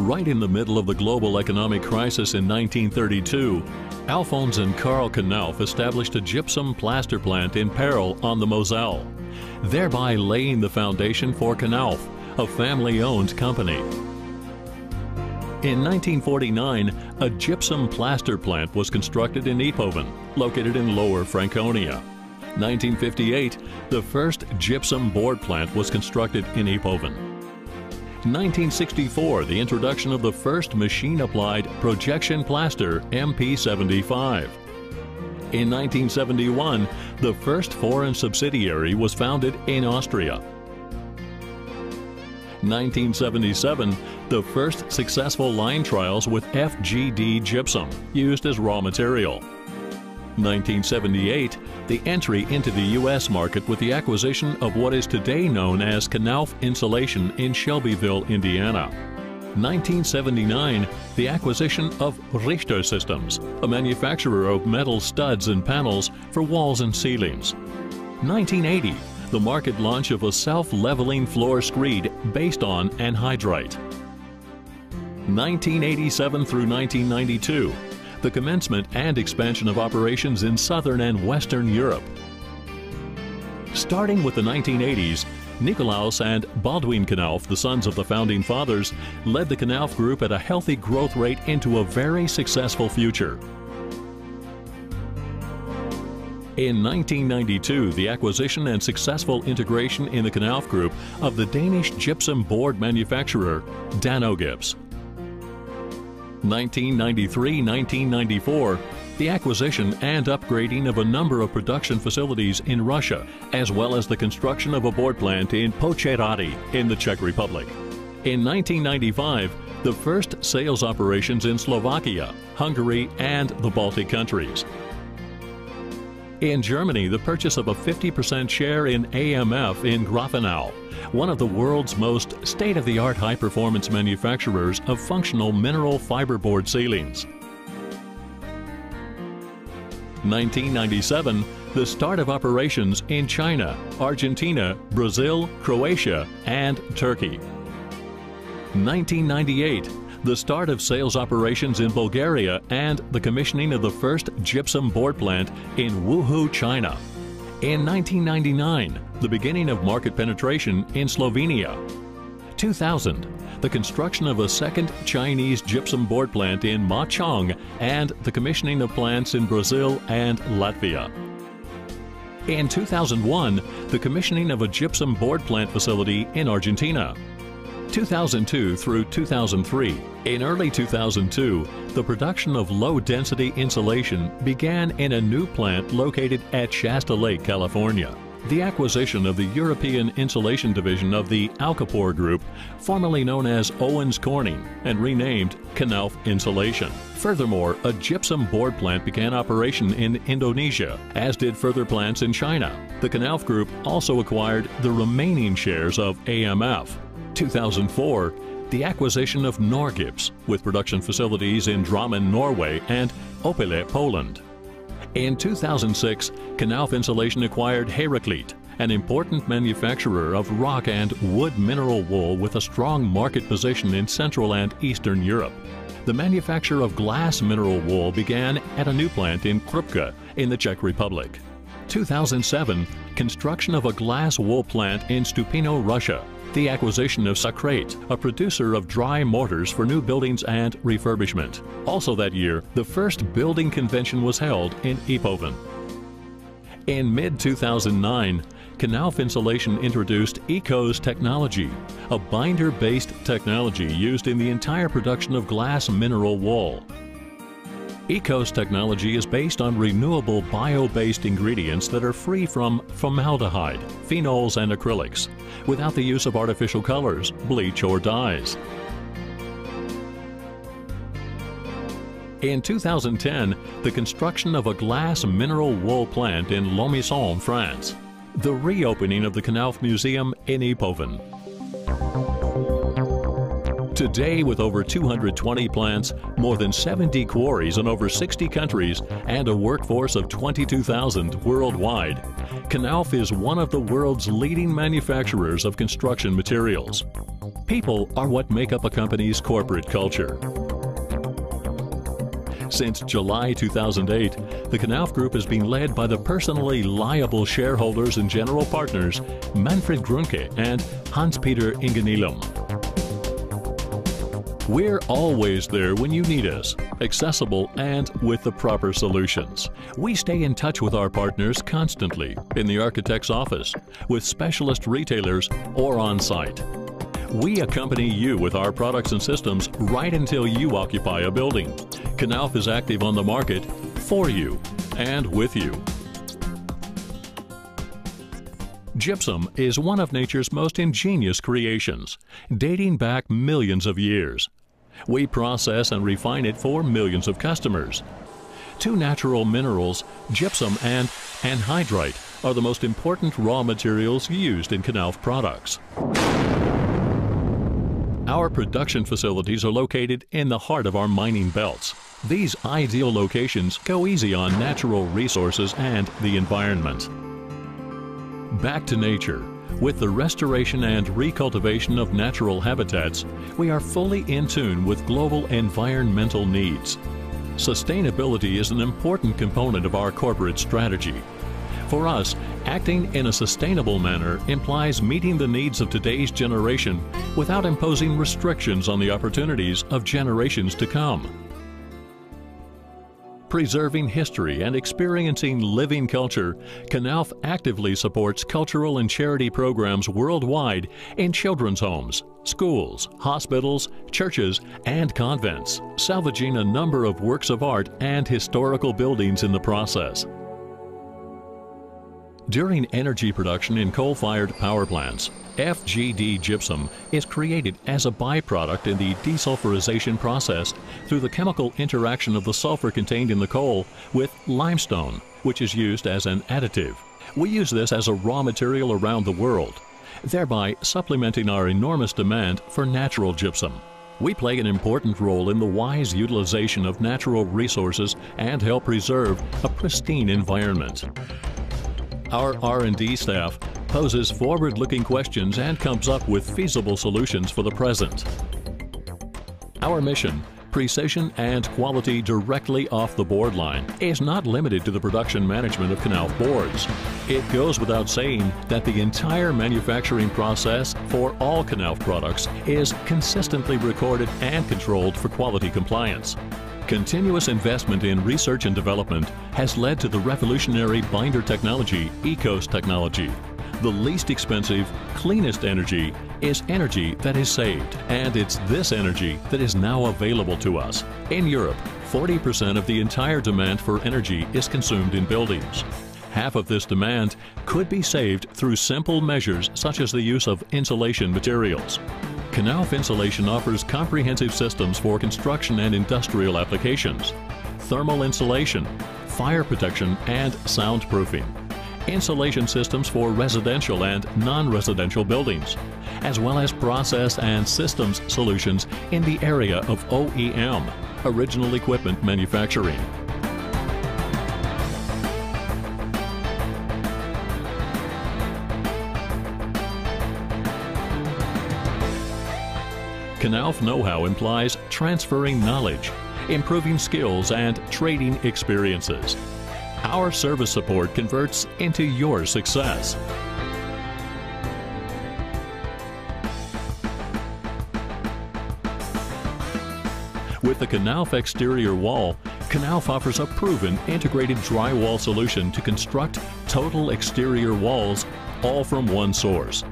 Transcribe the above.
Right in the middle of the global economic crisis in 1932, Alphonse and Karl Knauf established a gypsum plaster plant in Perl on the Moselle, thereby laying the foundation for Knauf, a family-owned company. In 1949, a gypsum plaster plant was constructed in Epoven, located in Lower Franconia. 1958, the first gypsum board plant was constructed in Epoven. 1964, the introduction of the first machine-applied projection plaster MP75. In 1971, the first foreign subsidiary was founded in Austria. 1977, the first successful line trials with FGD gypsum used as raw material. 1978, the entry into the U.S. market with the acquisition of what is today known as Knauf Insulation in Shelbyville, Indiana. 1979, the acquisition of Richter Systems, a manufacturer of metal studs and panels for walls and ceilings. 1980, the market launch of a self-leveling floor screed based on anhydrite. 1987 through 1992, the commencement and expansion of operations in Southern and Western Europe. Starting with the 1980s, Nikolaus and Baldwin Knauf, the sons of the founding fathers, led the Knauf Group at a healthy growth rate into a very successful future. In 1992, the acquisition and successful integration in the Knauf Group of the Danish gypsum board manufacturer Danogips. 1993-1994, the acquisition and upgrading of a number of production facilities in Russia, as well as the construction of a board plant in Počerady in the Czech Republic. In 1995, the first sales operations in Slovakia, Hungary, and the Baltic countries. In Germany, the purchase of a 50% share in AMF in Grafenau, one of the world's most state-of-the-art high-performance manufacturers of functional mineral fiberboard ceilings. 1997, the start of operations in China, Argentina, Brazil, Croatia, and Turkey. 1998, the start of sales operations in Bulgaria and the commissioning of the first gypsum board plant in Wuhu, China. In 1999, the beginning of market penetration in Slovenia. 2000, the construction of a second Chinese gypsum board plant in Machong and the commissioning of plants in Brazil and Latvia. In 2001, the commissioning of a gypsum board plant facility in Argentina. 2002 through 2003. In early 2002, the production of low-density insulation began in a new plant located at Shasta Lake, California. The acquisition of the European insulation division of the Alcapor Group, formerly known as Owens Corning and renamed Knauf Insulation. Furthermore, a gypsum board plant began operation in Indonesia, as did further plants in China. The Knauf Group also acquired the remaining shares of AMF. 2004, the acquisition of Norgips, with production facilities in Drammen, Norway, and Opole, Poland. In 2006, Knauf Insulation acquired Heraclete, an important manufacturer of rock and wood mineral wool with a strong market position in Central and Eastern Europe. The manufacture of glass mineral wool began at a new plant in Krupka in the Czech Republic. 2007, construction of a glass wool plant in Stupino, Russia. The acquisition of Sacrate, a producer of dry mortars for new buildings and refurbishment. Also that year, the first building convention was held in Epoven. In mid-2009, Knauf Insulation introduced ECOS technology, a binder-based technology used in the entire production of glass mineral wool. ECOS technology is based on renewable bio-based ingredients that are free from formaldehyde, phenols, and acrylics, without the use of artificial colors, bleach, or dyes. In 2010, the construction of a glass mineral wool plant in Lomisson, France. The reopening of the Knauf Museum in Epoven. Today, with over 220 plants, more than 70 quarries in over 60 countries, and a workforce of 22,000 worldwide, Knauf is one of the world's leading manufacturers of construction materials. People are what make up a company's corporate culture. Since July 2008, the Knauf Group has been led by the personally liable shareholders and general partners Manfred Grunke and Hans-Peter Ingenilum. We're always there when you need us, accessible and with the proper solutions. We stay in touch with our partners constantly in the architect's office, with specialist retailers, or on site. We accompany you with our products and systems right until you occupy a building. Knauf is active on the market for you and with you. Gypsum is one of nature's most ingenious creations, dating back millions of years. We process and refine it for millions of customers. Two natural minerals, gypsum and anhydrite, are the most important raw materials used in Knauf products. Our production facilities are located in the heart of our mining belts. These ideal locations go easy on natural resources and the environment. Back to nature. With the restoration and recultivation of natural habitats, we are fully in tune with global environmental needs. Sustainability is an important component of our corporate strategy. For us, acting in a sustainable manner implies meeting the needs of today's generation without imposing restrictions on the opportunities of generations to come. Preserving history and experiencing living culture, Knauf actively supports cultural and charity programs worldwide in children's homes, schools, hospitals, churches, and convents, salvaging a number of works of art and historical buildings in the process. During energy production in coal-fired power plants, FGD gypsum is created as a byproduct in the desulfurization process through the chemical interaction of the sulfur contained in the coal with limestone, which is used as an additive. We use this as a raw material around the world, thereby supplementing our enormous demand for natural gypsum. We play an important role in the wise utilization of natural resources and help preserve a pristine environment. Our R&D staff poses forward-looking questions and comes up with feasible solutions for the present. Our mission, precision and quality directly off the board line, is not limited to the production management of Knauf boards. It goes without saying that the entire manufacturing process for all Knauf products is consistently recorded and controlled for quality compliance. Continuous investment in research and development has led to the revolutionary binder technology, ECOS technology. The least expensive, cleanest energy is energy that is saved, and it's this energy that is now available to us. In Europe, 40% of the entire demand for energy is consumed in buildings. Half of this demand could be saved through simple measures such as the use of insulation materials. Knauf Insulation offers comprehensive systems for construction and industrial applications, thermal insulation, fire protection, and soundproofing, insulation systems for residential and non-residential buildings, as well as process and systems solutions in the area of OEM, original equipment manufacturing. Knauf know-how implies transferring knowledge, improving skills, and trading experiences. Our service support converts into your success. With the Knauf exterior wall, Knauf offers a proven integrated drywall solution to construct total exterior walls, all from one source.